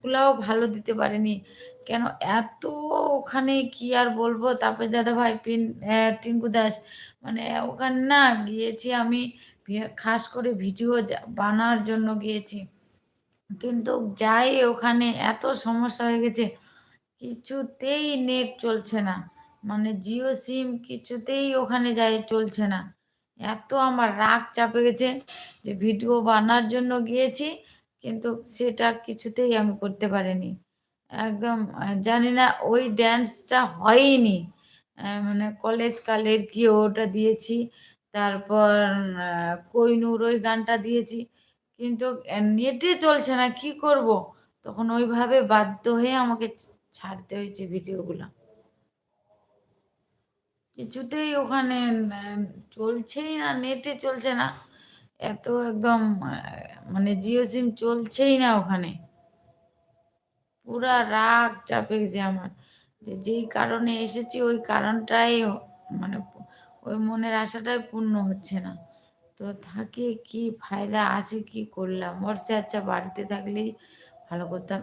গুলাও ভালো দিতে পারেনি। কেন এত ওখানে কি আর বলবো? তাপস দাদাভাই, টিংকু দাস, মানে ওখানে না গিয়েছি আমি খাস করে ভিডিও বানানোর জন্য গিয়েছি। কিন্তু যাই ওখানে এত সমস্যা হয়ে গেছে, কিছুতেই নেট চলছে না। মানে জিও সিম কিছুতেই ওখানে যাই চলছে না। এত আমার রাগ চাপে গেছে যে ভিডিও বানানোর জন্য গিয়েছি, কিন্তু সেটা কিছুতেই আমি করতে পারিনি। একদম জানি না ওই ড্যান্সটা হয়ইনি। মানে কলেজ কালের কি ওটা দিয়েছি। তারপর কোহিনূর ওই গানটা দিয়েছি। কিন্তু নেটে চলছে না, কি করব? তখন ওইভাবে বাধ্য হয়ে আমাকে ছাড়তে হয়েছে ভিডিওগুলা। কিছুতেই ওখানে চলছেই না, নেটে চলছে না। এত একদম মানে জিও সিম চলছেই না ওখানে। পুরা রাগ চাপে গেছে আমার, যে যেই কারণে এসেছি ওই কারণটাই মানে ওই মনের আশাটাই পূর্ণ হচ্ছে না। তো থাকে কি ফায়দা, আছে কি করলাম? ওর চেয়ে আচ্ছা বাড়িতে থাকলেই ভালো করতাম।